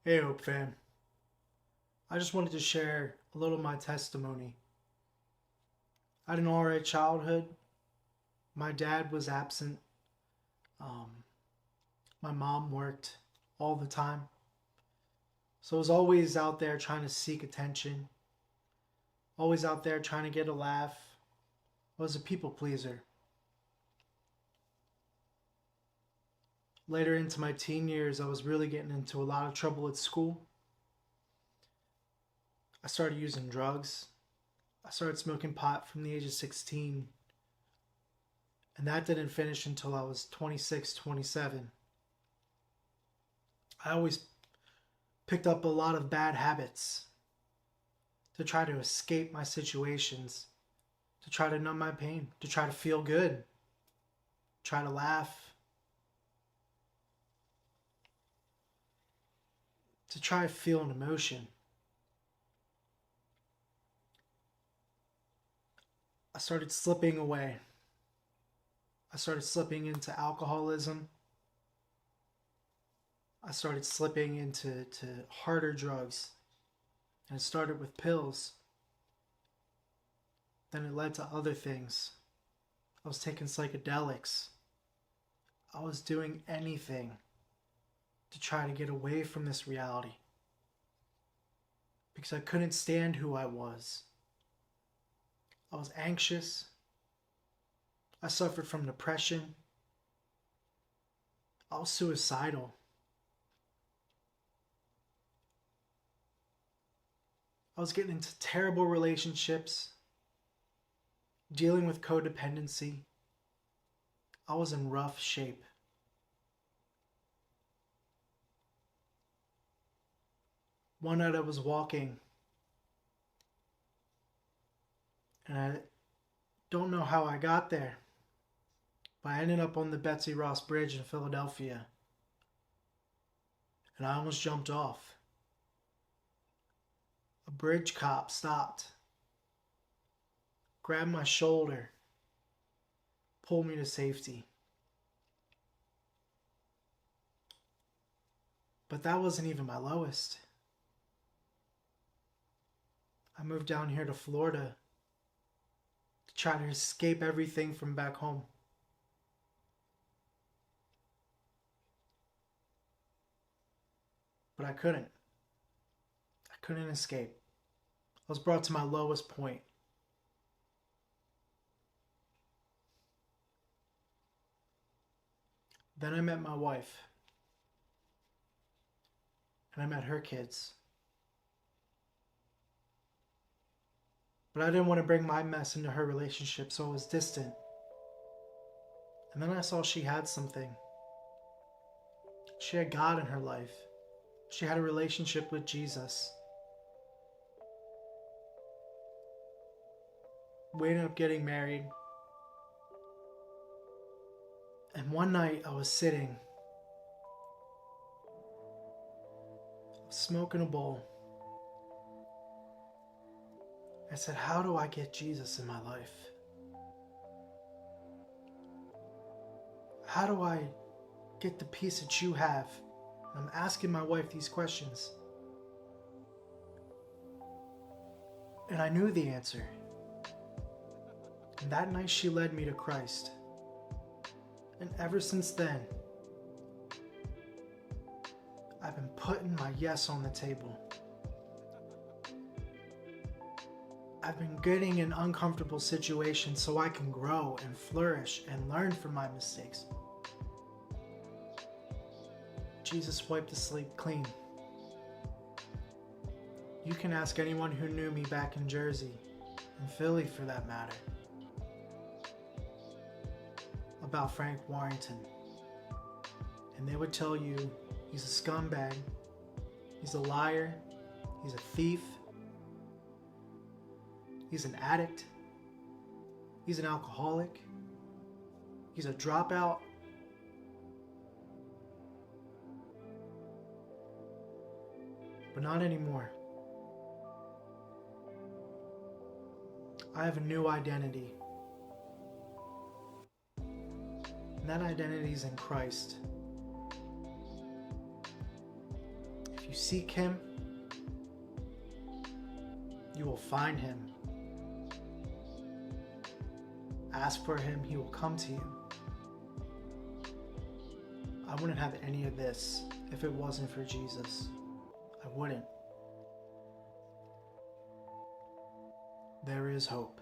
Hey, Hope fam. I just wanted to share a little of my testimony. I had an alright childhood. My dad was absent. Um, my mom worked all the time. So I was always out there trying to seek attention, always out there trying to get a laugh. I was a people pleaser. Later into my teen years, I was really getting into a lot of trouble at school. I started using drugs. I started smoking pot from the age of 16. And that didn't finish until I was 26, 27. I always picked up a lot of bad habits to try to escape my situations, to try to numb my pain, to try to feel good, try to laugh, to try to feel an emotion. I started slipping away. I started slipping into alcoholism. I started slipping into harder drugs. And it started with pills. Then it led to other things. I was taking psychedelics. I was doing anything to try to get away from this reality. Because I couldn't stand who I was. I was anxious. I suffered from depression. I was suicidal. I was getting into terrible relationships, dealing with codependency. I was in rough shape. One night I was walking, and I don't know how I got there, but I ended up on the Betsy Ross Bridge in Philadelphia, and I almost jumped off. A bridge cop stopped, grabbed my shoulder, pulled me to safety. But that wasn't even my lowest. I moved down here to Florida to try to escape everything from back home. But I couldn't. I couldn't escape. I was brought to my lowest point. Then I met my wife. And I met her kids. But I didn't want to bring my mess into her relationship, so I was distant. And then I saw she had something. She had God in her life. She had a relationship with Jesus. We ended up getting married. And one night I was sitting, smoking a bowl. I said, how do I get Jesus in my life? How do I get the peace that you have? And I'm asking my wife these questions. And I knew the answer. And that night she led me to Christ. And ever since then, I've been putting my yes on the table. I've been getting in uncomfortable situations so I can grow and flourish and learn from my mistakes. Jesus wiped the slate clean. You can ask anyone who knew me back in Jersey, in Philly for that matter, about Frank Warrington. And they would tell you he's a scumbag, he's a liar, he's a thief, he's an addict, he's an alcoholic, he's a dropout. But not anymore. I have a new identity. And that identity is in Christ. If you seek him, you will find him. Ask for him, he will come to you. I wouldn't have any of this if it wasn't for Jesus. I wouldn't. There is hope.